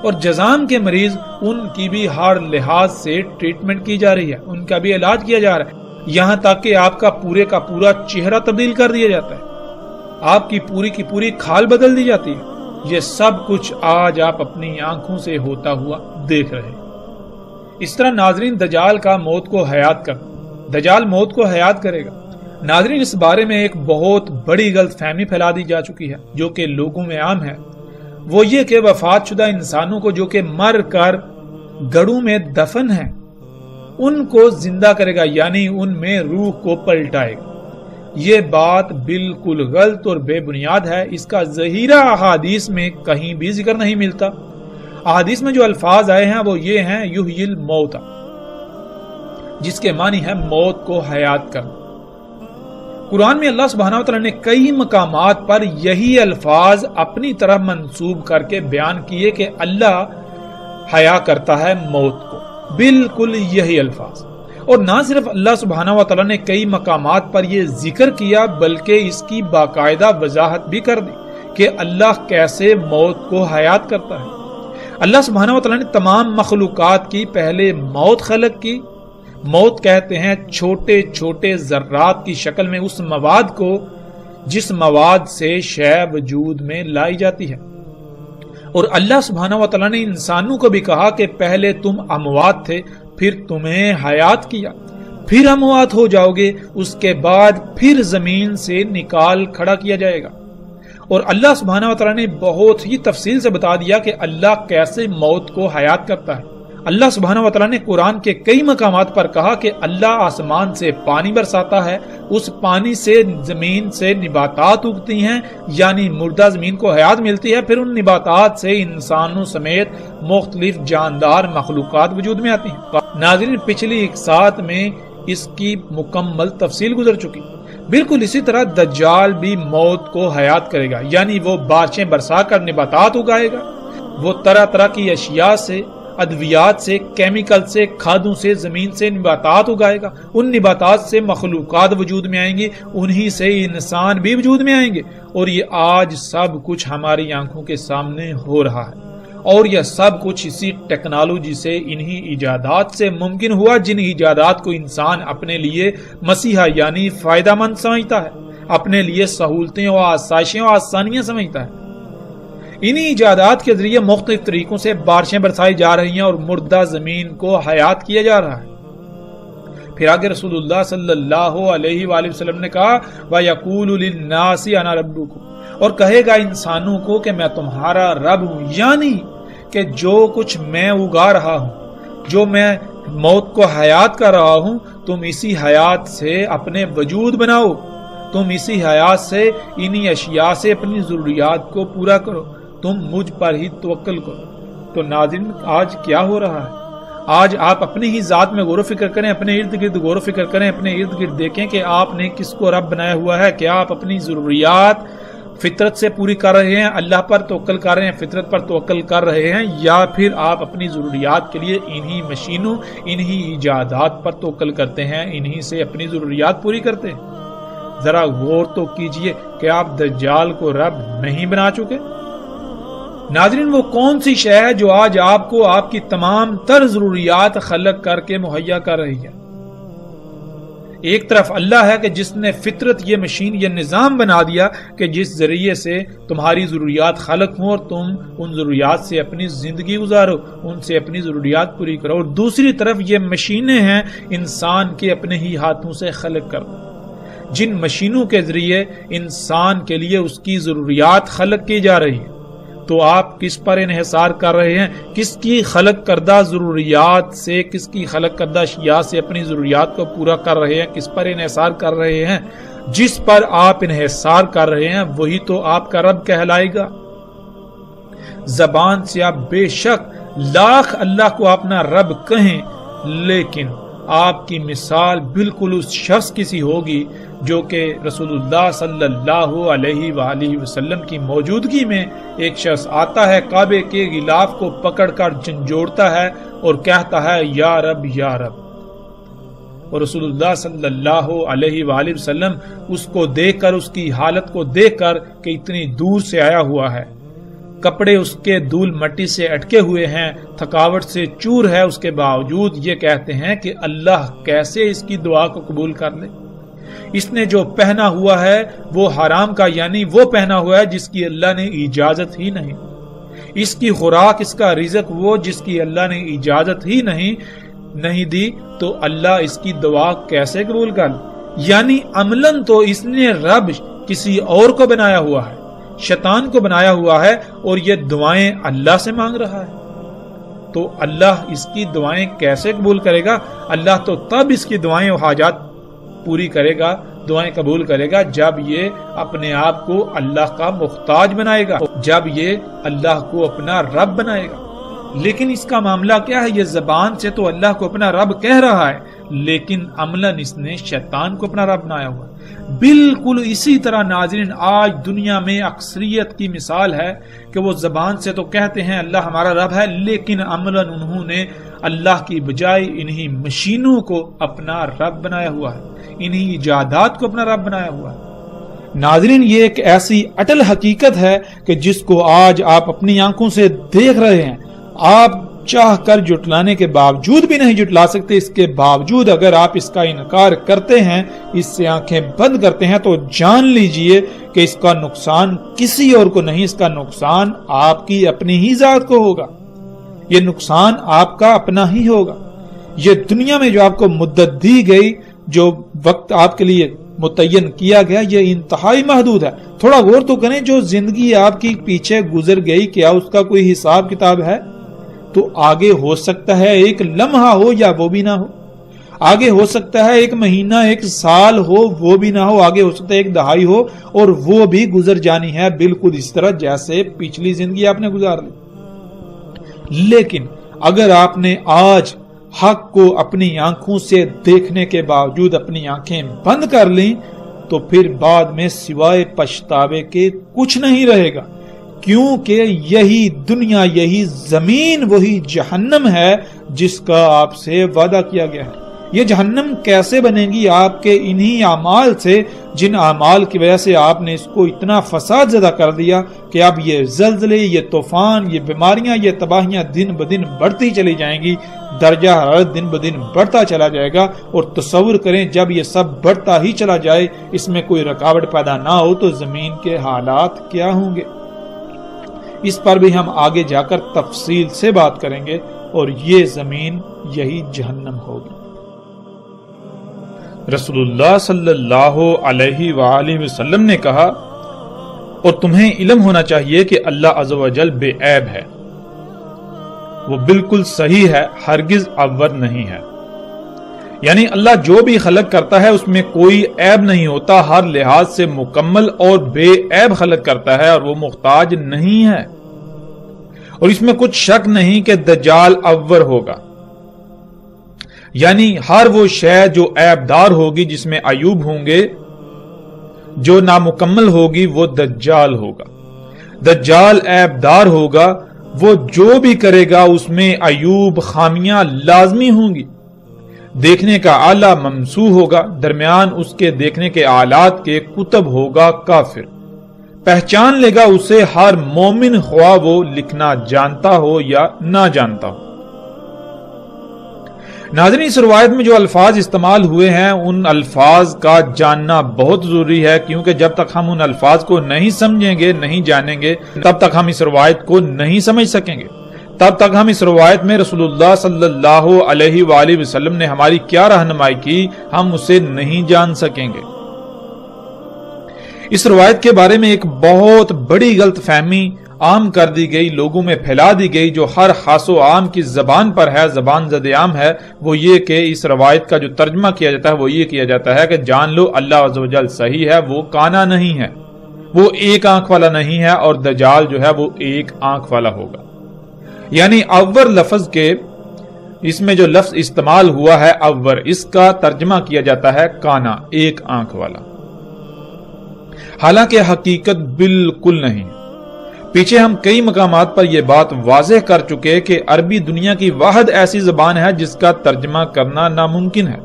اور جذام کے مریض، ان کی بھی ہر لحاظ سے ٹریٹمنٹ کی جا رہی ہے، ان کا بھی علاج کیا جا رہا ہے، یہاں تک کہ آپ کا پورا چہرہ تبدیل کر دیا جاتا ہے، آپ کی پوری کھال بدل دی جاتی ہے۔ یہ سب کچھ آج آپ اپنی آنکھوں سے ہوتا ہوا دیکھ رہے ہیں۔ اس طرح ناظرین دجال کا موت کو حیات کر، دجال موت کو حیات کرے گا۔ ناظرین اس بارے میں ایک بہت بڑی غلط فہمی پھیلا دی جا چکی ہے جو کہ لوگوں میں عام ہے۔ وہ یہ کہ وفات شدہ انسانوں کو جو کہ مر کر گڑوں میں دفن ہیں ان کو زندہ کرے گا، یعنی ان میں روح کو پلٹائے گا۔ یہ بات بالکل غلط اور بے بنیاد ہے، اس کا ذخیرہ احادیث میں کہیں بھی ذکر نہیں ملتا۔ احادیث میں جو الفاظ آئے ہیں وہ یہ ہیں یحیی الموت، جس کے معنی ہے موت کو حیات کرنا۔ قرآن میں اللہ سبحانہ و تعالیٰ نے کئی مقامات پر یہی الفاظ اپنی طرف منسوب کر کے بیان کیے کہ اللہ حیا کرتا ہے موت کو، بالکل یہی الفاظ۔ اور نہ صرف اللہ سبحانہ و تعالیٰ نے کئی مقامات پر یہ ذکر کیا بلکہ اس کی باقاعدہ وضاحت بھی کر دی کہ اللہ کیسے موت کو حیات کرتا ہے۔ اللہ سبحانہ و تعالیٰ نے تمام مخلوقات کی پہلے موت خلق کی۔ موت کہتے ہیں چھوٹے چھوٹے ذرات کی شکل میں اس مواد کو جس مواد سے شے وجود میں لائی جاتی ہے۔ اور اللہ سبحانہ و تعالیٰ نے انسانوں کو بھی کہا کہ پہلے تم اموات تھے، پھر تمہیں حیات کیا، پھر اموات ہو جاؤ گے، اس کے بعد پھر زمین سے نکال کھڑا کیا جائے گا۔ اور اللہ سبحانہ و تعالیٰ نے بہت ہی تفصیل سے بتا دیا کہ اللہ کیسے موت کو حیات کرتا ہے۔ اللہ سبحانہ و تعالیٰ نے قرآن کے کئی مقامات پر کہا کہ اللہ آسمان سے پانی برساتا ہے، اس پانی سے زمین سے نباتات اگتی ہیں، یعنی مردہ زمین کو حیات ملتی ہے، پھر ان نباتات سے انسانوں سمیت مختلف جاندار مخلوقات وجود میں آتی ہیں۔ ناظرین، پچھلی ایک ساتھ میں اس کی مکمل تفصیل گزر چکی۔ بالکل اسی طرح دجال بھی موت کو حیات کرے گا، یعنی وہ بارشیں برسا کر نباتات اگائے گا، وہ طرح طرح کی اشیاء سے، ادویات سے، کیمیکل سے، کھادوں سے، زمین سے نباتات اگائے گا، ان نباتات سے مخلوقات وجود میں آئیں گی، انہی سے انسان بھی وجود میں آئیں گے۔ اور یہ آج سب کچھ ہماری آنکھوں کے سامنے ہو رہا ہے، اور یہ سب کچھ اسی ٹیکنالوجی سے، انہی ایجادات سے ممکن ہوا جن ایجادات کو انسان اپنے لیے مسیحا یعنی فائدہ مند سمجھتا ہے، اپنے لیے سہولتیں اور آسائشیں اور آسانیاں سمجھتا ہے۔ انہی ایجادات کے ذریعے مختلف طریقوں سے بارشیں برسائی جا رہی ہیں اور مردہ زمین کو حیات کیا جا رہا ہے۔ پھر آگے رسول اللہ صلی اللہ علیہ وآلہ وسلم نے کہا وَيَقُولُ لِلنَّاسِ أَنَا رَبُّكُمْ، اور کہے گا انسانوں کو کہ میں تمہارا رب ہوں، یعنی کہ جو کچھ میں اگا رہا ہوں، جو میں موت کو حیات کر رہا ہوں، تم اسی حیات سے اپنے وجود بناؤ، تم اسی حیات سے، انہی اشیاء سے اپنی ضروریات کو پورا کرو، تم مجھ پر ہی توکل کرو۔ تو ناظرین، آج کیا ہو رہا ہے؟ آج آپ اپنی ہی ذات میں غور و فکر کریں، اپنے ارد گرد غور و فکر کریں، اپنے ارد گرد دیکھیں کہ آپ نے کس کو رب بنایا ہوا ہے۔ کیا آپ اپنی ضروریات فطرت سے پوری کر رہے ہیں، اللہ پر توکل کر رہے ہیں، فطرت پر توکل کر رہے ہیں، یا پھر آپ اپنی ضروریات کے لیے انہی مشینوں، انہی ایجادات پر توکل کرتے ہیں، انہی سے اپنی ضروریات پوری کرتے ہیں؟ ذرا غور تو کیجئے کہ آپ دجال کو رب نہیں بنا چکے۔ ناظرین، وہ کون سی شے ہے جو آج آپ کو آپ کی تمام تر ضروریات خلق کر کے مہیا کر رہی ہے؟ ایک طرف اللہ ہے کہ جس نے فطرت، یہ مشین، یہ نظام بنا دیا کہ جس ذریعے سے تمہاری ضروریات خلق ہوں اور تم ان ضروریات سے اپنی زندگی گزارو، ان سے اپنی ضروریات پوری کرو، اور دوسری طرف یہ مشینیں ہیں انسان کے اپنے ہی ہاتھوں سے خلق کر دو، جن مشینوں کے ذریعے انسان کے لیے اس کی ضروریات خلق کی جا رہی ہے۔ تو آپ کس پر انحصار کر رہے ہیں؟ کس کی خلق کردہ ضروریات سے، کس کی خلق کردہ اشیاء سے اپنی ضروریات کو پورا کر رہے ہیں؟ کس پر انحصار کر رہے ہیں؟ جس پر آپ انحصار کر رہے ہیں وہی تو آپ کا رب کہلائے گا۔ زبان سے آپ بے شک لاکھ اللہ کو اپنا رب کہیں، لیکن آپ کی مثال بالکل اس شخص کی سی ہوگی جو کہ رسول اللہ صلی اللہ علیہ وآلہ وسلم کی موجودگی میں ایک شخص آتا ہے، کعبے کے غلاف کو پکڑ کر جھنجھوڑتا ہے اور کہتا ہے یا رب یا رب، اور رسول اللہ صلی اللہ علیہ وآلہ وسلم اس کو دیکھ کر، اس کی حالت کو دیکھ کر کہ اتنی دور سے آیا ہوا ہے، کپڑے اس کے دھول مٹی سے اٹکے ہوئے ہیں، تھکاوٹ سے چور ہے، اس کے باوجود یہ کہتے ہیں کہ اللہ کیسے اس کی دعا کو قبول کر لے۔ اس نے جو پہنا ہوا ہے وہ حرام کا، یعنی وہ پہنا ہوا ہے جس کی اللہ نے اجازت ہی نہیں، اس کی خوراک، اس کا رزق وہ جس کی اللہ نے اجازت ہی نہیں دی، تو اللہ اس کی دعا کیسے قبول کر لے؟ یعنی عملاً تو اس نے رب کسی اور کو بنایا ہوا ہے، شیطان کو بنایا ہوا ہے اور یہ دعائیں اللہ سے مانگ رہا ہے، تو اللہ اس کی دعائیں کیسے قبول کرے گا؟ اللہ تو تب اس کی دعائیں و حاجات پوری کرے گا، دعائیں قبول کرے گا جب یہ اپنے آپ کو اللہ کا محتاج بنائے گا، جب یہ اللہ کو اپنا رب بنائے گا۔ لیکن اس کا معاملہ کیا ہے؟ یہ زبان سے تو اللہ کو اپنا رب کہہ رہا ہے، لیکن عملاً اس نے شیطان کو اپنا رب بنایا ہوا۔ بالکل اسی طرح ناظرین آج دنیا میں اکثریت کی مثال ہے کہ وہ زبان سے تو کہتے ہیں اللہ ہمارا رب ہے، لیکن عملاً انہوں نے اللہ کی بجائے انہی مشینوں کو اپنا رب بنایا ہوا ہے، انہی ایجادات کو اپنا رب بنایا ہوا ہے۔ ناظرین یہ ایک ایسی اٹل حقیقت ہے کہ جس کو آج آپ اپنی آنکھوں سے دیکھ رہے ہیں، آپ چاہ کر جٹلانے کے باوجود بھی نہیں جٹلا سکتے۔ اس کے باوجود اگر آپ اس کا انکار کرتے ہیں، اس سے آنکھیں بند کرتے ہیں، تو جان لیجئے کہ اس کا نقصان کسی اور کو نہیں، اس کا نقصان آپ کی اپنی ہی ذات کو ہوگا، یہ نقصان آپ کا اپنا ہی ہوگا۔ یہ دنیا میں جو آپ کو مدت دی گئی، جو وقت آپ کے لیے متعین کیا گیا، یہ انتہائی محدود ہے۔ تھوڑا غور تو کریں، جو زندگی آپ کی پیچھے گزر گئی کیا اس کا کوئی حساب کتاب ہے؟ تو آگے ہو سکتا ہے ایک لمحہ ہو یا وہ بھی نہ ہو، آگے ہو سکتا ہے ایک مہینہ، ایک سال ہو، وہ بھی نہ ہو، آگے ہو سکتا ہے ایک دہائی ہو، اور وہ بھی گزر جانی ہے، بالکل اس طرح جیسے پچھلی زندگی آپ نے گزار لی۔ لیکن اگر آپ نے آج حق کو اپنی آنکھوں سے دیکھنے کے باوجود اپنی آنکھیں بند کر لیں، تو پھر بعد میں سوائے پچھتاوے کے کچھ نہیں رہے گا، کیونکہ یہی دنیا، یہی زمین وہی جہنم ہے جس کا آپ سے وعدہ کیا گیا ہے۔ یہ جہنم کیسے بنے گی؟ آپ کے انہی اعمال سے، جن اعمال کی وجہ سے آپ نے اس کو اتنا فساد زدہ کر دیا کہ اب یہ زلزلے، یہ طوفان، یہ بیماریاں، یہ تباہیاں دن بدن بڑھتی چلی جائیں گی، درجہ حرارت دن بدن بڑھتا چلا جائے گا۔ اور تصور کریں جب یہ سب بڑھتا ہی چلا جائے، اس میں کوئی رکاوٹ پیدا نہ ہو، تو زمین کے حالات کیا ہوں گے؟ اس پر بھی ہم آگے جا کر تفصیل سے بات کریں گے، اور یہ زمین یہی جہنم ہوگی۔ رسول اللہ صلی اللہ علیہ وآلہ وسلم نے کہا، اور تمہیں علم ہونا چاہیے کہ اللہ عز و جل بے عیب ہے، وہ بالکل صحیح ہے، ہرگز عور نہیں ہے۔ یعنی اللہ جو بھی خلق کرتا ہے اس میں کوئی عیب نہیں ہوتا، ہر لحاظ سے مکمل اور بے عیب خلق کرتا ہے، اور وہ محتاج نہیں ہے۔ اور اس میں کچھ شک نہیں کہ دجال عور ہوگا، یعنی ہر وہ شے جو عیب دار ہوگی، جس میں عیوب ہوں گے، جو نامکمل ہوگی، وہ دجال ہوگا۔ دجال عیب دار ہوگا، وہ جو بھی کرے گا اس میں عیوب، خامیاں لازمی ہوں گی۔ دیکھنے کا آلہ ممسوح ہوگا، درمیان اس کے دیکھنے کے آلات کے کتب ہوگا کافر۔ پہچان لے گا اسے ہر مومن، خواہ وہ لکھنا جانتا ہو یا نہ جانتا ہو۔ ناظرین اس روایت میں جو الفاظ استعمال ہوئے ہیں، ان الفاظ کا جاننا بہت ضروری ہے، کیونکہ جب تک ہم ان الفاظ کو نہیں سمجھیں گے، نہیں جانیں گے، تب تک ہم اس روایت کو نہیں سمجھ سکیں گے۔ تب تک ہم اس روایت میں رسول اللہ صلی اللہ علیہ وآلہ وسلم نے ہماری کیا رہنمائی کی، ہم اسے نہیں جان سکیں گے۔ اس روایت کے بارے میں ایک بہت بڑی غلط فہمی عام کر دی گئی، لوگوں میں پھیلا دی گئی، جو ہر خاص و عام کی زبان پر ہے، زبان زد عام ہے، وہ یہ کہ اس روایت کا جو ترجمہ کیا جاتا ہے وہ یہ کیا جاتا ہے کہ جان لو اللہ عز و جل صحیح ہے، وہ کانا نہیں ہے، وہ ایک آنکھ والا نہیں ہے، اور دجال جو ہے وہ ایک آنکھ والا ہوگا۔ یعنی عور لفظ کے اس میں جو لفظ استعمال ہوا ہے عور، اس کا ترجمہ کیا جاتا ہے کانا، ایک آنکھ والا، حالانکہ حقیقت بالکل نہیں۔ پیچھے ہم کئی مقامات پر یہ بات واضح کر چکے کہ عربی دنیا کی واحد ایسی زبان ہے جس کا ترجمہ کرنا ناممکن ہے۔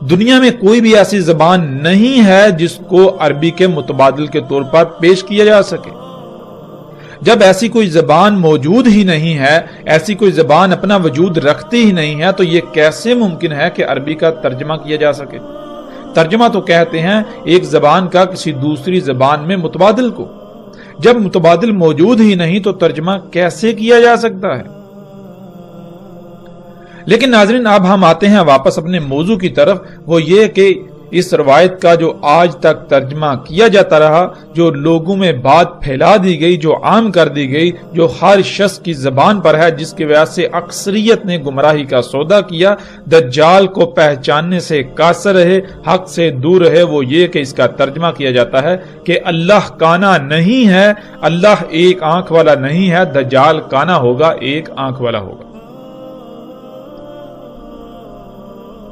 دنیا میں کوئی بھی ایسی زبان نہیں ہے جس کو عربی کے متبادل کے طور پر پیش کیا جا سکے۔ جب ایسی کوئی زبان موجود ہی نہیں ہے، ایسی کوئی زبان اپنا وجود رکھتی ہی نہیں ہے، تو یہ کیسے ممکن ہے کہ عربی کا ترجمہ کیا جا سکے؟ ترجمہ تو کہتے ہیں ایک زبان کا کسی دوسری زبان میں متبادل کو۔ جب متبادل موجود ہی نہیں تو ترجمہ کیسے کیا جا سکتا ہے؟ لیکن ناظرین اب ہم آتے ہیں واپس اپنے موضوع کی طرف، وہ یہ کہ اس روایت کا جو آج تک ترجمہ کیا جاتا رہا، جو لوگوں میں بات پھیلا دی گئی، جو عام کر دی گئی، جو ہر شخص کی زبان پر ہے، جس کی وجہ سے اکثریت نے گمراہی کا سودا کیا، دجال کو پہچاننے سے قاصر رہے، حق سے دور رہے، وہ یہ کہ اس کا ترجمہ کیا جاتا ہے کہ اللہ کانا نہیں ہے، اللہ ایک آنکھ والا نہیں ہے، دجال کانا ہوگا، ایک آنکھ والا ہوگا۔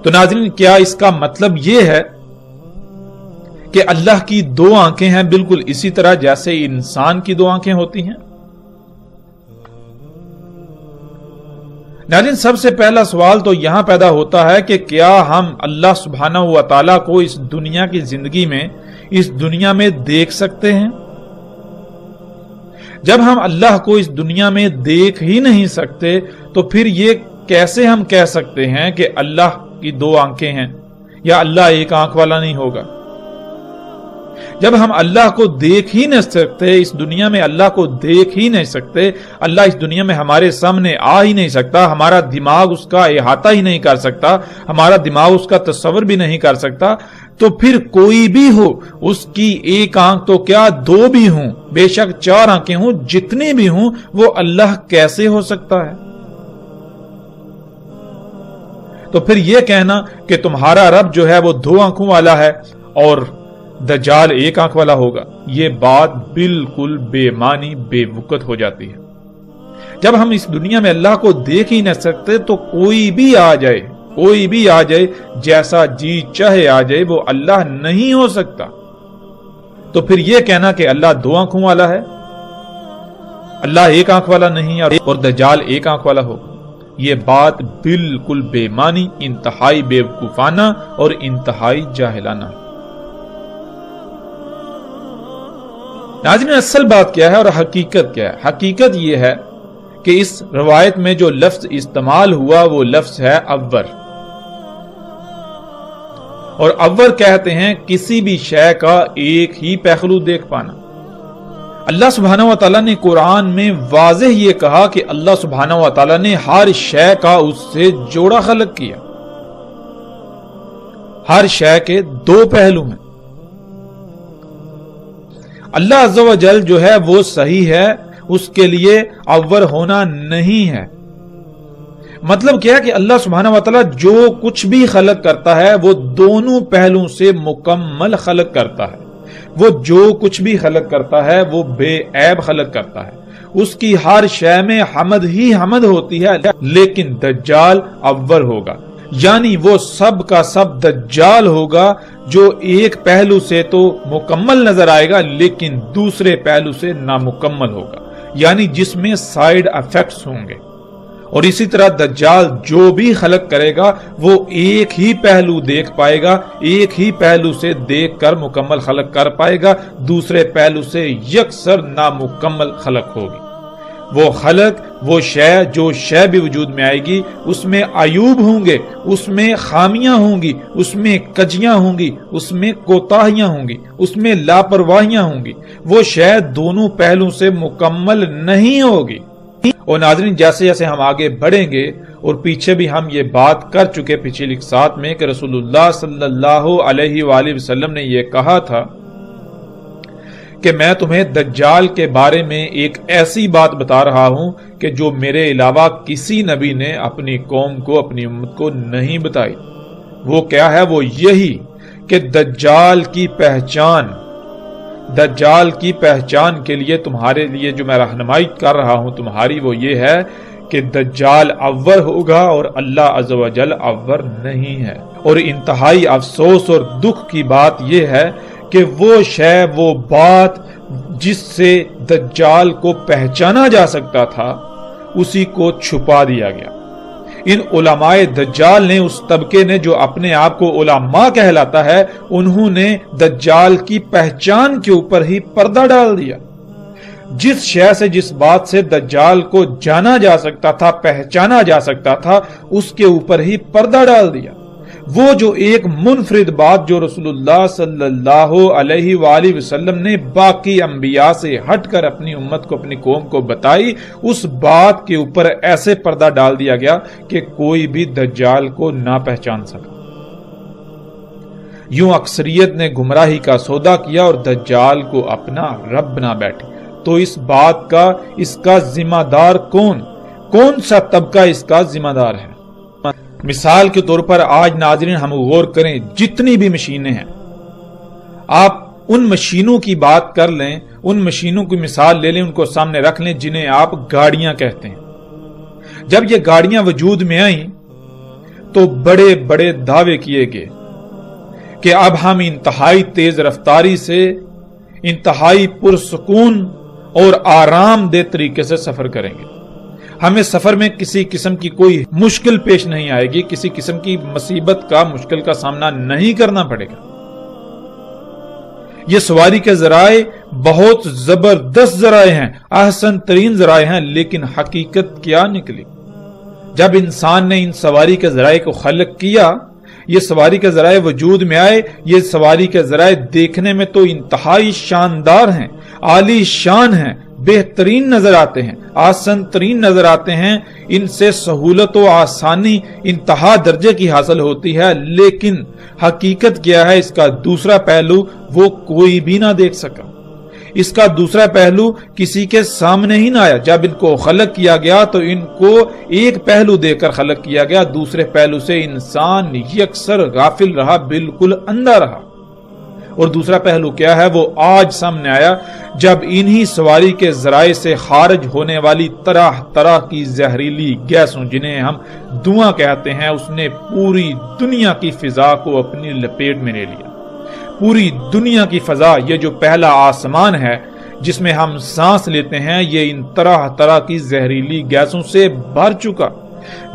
تو ناظرین، کیا اس کا مطلب یہ ہے کہ اللہ کی دو آنکھیں ہیں، بالکل اسی طرح جیسے انسان کی دو آنکھیں ہوتی ہیں؟ ناظرین، سب سے پہلا سوال تو یہاں پیدا ہوتا ہے کہ کیا ہم اللہ سبحانہ و تعالیٰ کو اس دنیا کی زندگی میں، اس دنیا میں دیکھ سکتے ہیں؟ جب ہم اللہ کو اس دنیا میں دیکھ ہی نہیں سکتے تو پھر یہ کیسے ہم کہہ سکتے ہیں کہ اللہ کی دو آنکھیں ہیں یا اللہ ایک آنکھ والا نہیں ہوگا؟ جب ہم اللہ کو دیکھ ہی نہیں سکتے، اس دنیا میں اللہ کو دیکھ ہی نہیں سکتے، اللہ اس دنیا میں ہمارے سامنے آ ہی نہیں سکتا، ہمارا دماغ اس کا احاطہ ہی نہیں کر سکتا، ہمارا دماغ اس کا تصور بھی نہیں کر سکتا، تو پھر کوئی بھی ہو، اس کی ایک آنکھ تو کیا دو بھی ہوں، بے شک چار آنکھیں ہوں، جتنی بھی ہوں، وہ اللہ کیسے ہو سکتا ہے؟ تو پھر یہ کہنا کہ تمہارا رب جو ہے وہ دو آنکھوں والا ہے اور دجال ایک آنکھ والا ہوگا، یہ بات بالکل بے معنی، بے وقت ہو جاتی ہے۔ جب ہم اس دنیا میں اللہ کو دیکھ ہی نہیں سکتے تو کوئی بھی آ جائے جیسا جی چاہے آ جائے، وہ اللہ نہیں ہو سکتا۔ تو پھر یہ کہنا کہ اللہ دو آنکھوں والا ہے، اللہ ایک آنکھ والا نہیں اور دجال ایک آنکھ والا ہوگا، یہ بات بالکل بے معنی، انتہائی بے وقوفانہ اور انتہائی جاہلانہ ہے۔ ناظرین، اصل بات کیا ہے اور حقیقت کیا ہے؟ حقیقت یہ ہے کہ اس روایت میں جو لفظ استعمال ہوا وہ لفظ ہے عور، اور عور کہتے ہیں کسی بھی شے کا ایک ہی پہلو دیکھ پانا۔ اللہ سبحانہ و تعالیٰ نے قرآن میں واضح یہ کہا کہ اللہ سبحانہ و تعالیٰ نے ہر شے کا اس سے جوڑا خلق کیا، ہر شے کے دو پہلو ہیں۔ اللہ عز و جل جو ہے وہ صحیح ہے، اس کے لیے عور ہونا نہیں ہے۔ مطلب کیا ہے کہ اللہ سبحانہ و تعالیٰ جو کچھ بھی خلق کرتا ہے وہ دونوں پہلوؤں سے مکمل خلق کرتا ہے، وہ جو کچھ بھی خلق کرتا ہے وہ بے عیب خلق کرتا ہے، اس کی ہر شے میں حمد ہی حمد ہوتی ہے، لیکن دجال عور ہوگا، یعنی وہ سب کا سب دجال ہوگا جو ایک پہلو سے تو مکمل نظر آئے گا لیکن دوسرے پہلو سے نامکمل ہوگا، یعنی جس میں سائیڈ ایفیکٹس ہوں گے۔ اور اسی طرح دجال جو بھی خلق کرے گا وہ ایک ہی پہلو دیکھ پائے گا، ایک ہی پہلو سے دیکھ کر مکمل خلق کر پائے گا، دوسرے پہلو سے یکسر نامکمل خلق ہوگی۔ وہ خلق، وہ شے، جو شے بھی وجود میں آئے گی اس میں عیوب ہوں گے، اس میں خامیاں ہوں گی، اس میں کجیاں ہوں گی، اس میں کوتاہیاں ہوں گی، اس میں لاپرواہیاں ہوں گی، وہ شے دونوں پہلوں سے مکمل نہیں ہوگی۔ اور ناظرین، جیسے جیسے ہم آگے بڑھیں گے، اور پیچھے بھی ہم یہ بات کر چکے پچھلی اقساط میں کہ رسول اللہ صلی اللہ علیہ وآلہ وسلم نے یہ کہا تھا کہ میں تمہیں دجال کے بارے میں ایک ایسی بات بتا رہا ہوں کہ جو میرے علاوہ کسی نبی نے اپنی قوم کو، اپنی امت کو نہیں بتائی۔ وہ کیا ہے؟ وہ یہی کہ دجال کی پہچان کے لیے تمہارے لیے جو میں رہنمائی کر رہا ہوں تمہاری، وہ یہ ہے کہ دجال عور ہوگا اور اللہ عز و جل عور نہیں ہے۔ اور انتہائی افسوس اور دکھ کی بات یہ ہے کہ وہ شے، وہ بات جس سے دجال کو پہچانا جا سکتا تھا، اسی کو چھپا دیا گیا۔ ان علماء دجال نے، اس طبقے نے جو اپنے آپ کو علماء کہلاتا ہے، انہوں نے دجال کی پہچان کے اوپر ہی پردہ ڈال دیا۔ جس شے سے، جس بات سے دجال کو جانا جا سکتا تھا، پہچانا جا سکتا تھا، اس کے اوپر ہی پردہ ڈال دیا۔ وہ جو ایک منفرد بات جو رسول اللہ صلی اللہ علیہ وآلہ وسلم نے باقی انبیاء سے ہٹ کر اپنی امت کو، اپنی قوم کو بتائی، اس بات کے اوپر ایسے پردہ ڈال دیا گیا کہ کوئی بھی دجال کو نہ پہچان سکا۔ یوں اکثریت نے گمراہی کا سودا کیا اور دجال کو اپنا رب بنا بیٹھی۔ تو اس بات کا اس کا ذمہ دار کون سا طبقہ اس کا ذمہ دار ہے؟ مثال کے طور پر آج ناظرین ہم غور کریں، جتنی بھی مشینیں ہیں، آپ ان مشینوں کی بات کر لیں، ان مشینوں کی مثال لے لیں، ان کو سامنے رکھ لیں جنہیں آپ گاڑیاں کہتے ہیں۔ جب یہ گاڑیاں وجود میں آئیں تو بڑے بڑے دعوے کیے گئے کہ اب ہم انتہائی تیز رفتاری سے انتہائی پرسکون اور آرام دہ طریقے سے سفر کریں گے، ہمیں سفر میں کسی قسم کی کوئی مشکل پیش نہیں آئے گی، کسی قسم کی مصیبت کا مشکل کا سامنا نہیں کرنا پڑے گا۔ یہ سواری کے ذرائع بہت زبردست ذرائع ہیں، احسن ترین ذرائع ہیں، لیکن حقیقت کیا نکلی؟ جب انسان نے ان سواری کے ذرائع کو خلق کیا، یہ سواری کے ذرائع وجود میں آئے، یہ سواری کے ذرائع دیکھنے میں تو انتہائی شاندار ہیں، عالی شان ہیں، بہترین نظر آتے ہیں، آسان ترین نظر آتے ہیں، ان سے سہولت و آسانی انتہا درجے کی حاصل ہوتی ہے، لیکن حقیقت کیا ہے؟ اس کا دوسرا پہلو وہ کوئی بھی نہ دیکھ سکا، اس کا دوسرا پہلو کسی کے سامنے ہی نہ آیا۔ جب ان کو خلق کیا گیا تو ان کو ایک پہلو دے کر خلق کیا گیا، دوسرے پہلو سے انسان یکسر غافل رہا، بالکل اندھا رہا۔ اور دوسرا پہلو کیا ہے؟ وہ آج سامنے آیا جب انہی سواری کے ذرائع سے خارج ہونے والی طرح طرح کی زہریلی گیسوں، جنہیں ہم دھواں کہتے ہیں، اس نے پوری دنیا کی فضا کو اپنی لپیٹ میں لے لیا۔ پوری دنیا کی فضا، یہ جو پہلا آسمان ہے جس میں ہم سانس لیتے ہیں، یہ ان طرح طرح کی زہریلی گیسوں سے بھر چکا،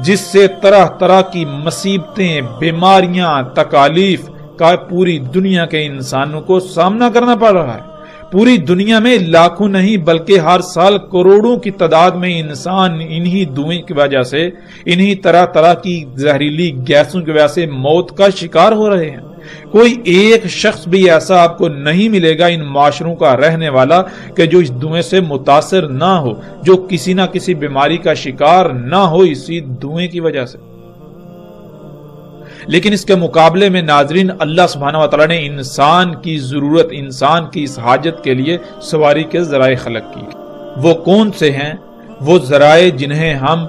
جس سے طرح طرح کی مصیبتیں، بیماریاں، تکالیف کا پوری دنیا کے انسانوں کو سامنا کرنا پڑ رہا ہے۔ پوری دنیا میں لاکھوں نہیں بلکہ ہر سال کروڑوں کی تعداد میں انسان انہی دھوئیں کی وجہ سے، انہی طرح طرح کی زہریلی گیسوں کی وجہ سے موت کا شکار ہو رہے ہیں۔ کوئی ایک شخص بھی ایسا آپ کو نہیں ملے گا ان معاشروں کا رہنے والا کہ جو اس دھوئیں سے متاثر نہ ہو، جو کسی نہ کسی بیماری کا شکار نہ ہو اسی دھوئیں کی وجہ سے۔ لیکن اس کے مقابلے میں ناظرین، اللہ سبحانہ و تعالیٰ نے انسان کی ضرورت، انسان کی اس حاجت کے لیے سواری کے ذرائع خلق کی۔ وہ کون سے ہیں؟ وہ ذرائع جنہیں ہم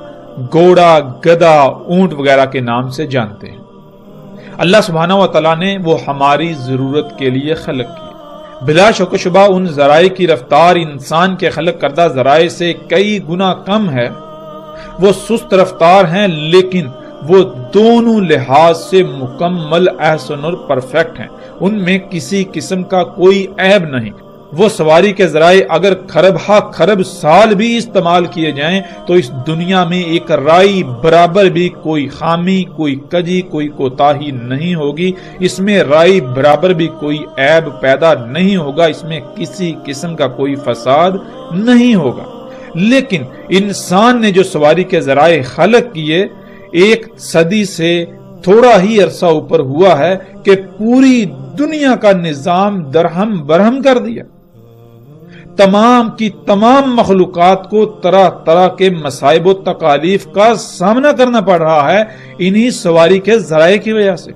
گھوڑا، گدھا، اونٹ وغیرہ کے نام سے جانتے ہیں۔ اللہ سبحانہ و تعالیٰ نے وہ ہماری ضرورت کے لیے خلق کی۔ بلا شک و شبہ ان ذرائع کی رفتار انسان کے خلق کردہ ذرائع سے کئی گنا کم ہے، وہ سست رفتار ہیں، لیکن وہ دونوں لحاظ سے مکمل، احسن اور پرفیکٹ ہیں، ان میں کسی قسم کا کوئی عیب نہیں۔ وہ سواری کے ذرائع اگر خرب خرب سال بھی استعمال کیے جائیں تو اس دنیا میں ایک رائی برابر بھی کوئی خامی، کوئی کجی، کوئی کوتاہی نہیں ہوگی، اس میں رائی برابر بھی کوئی عیب پیدا نہیں ہوگا، اس میں کسی قسم کا کوئی فساد نہیں ہوگا۔ لیکن انسان نے جو سواری کے ذرائع خلق کیے، ایک صدی سے تھوڑا ہی عرصہ اوپر ہوا ہے کہ پوری دنیا کا نظام درہم برہم کر دیا۔ تمام کی تمام مخلوقات کو طرح طرح کے مصائب و تکالیف کا سامنا کرنا پڑ رہا ہے انہی سواری کے ذرائع کی وجہ سے۔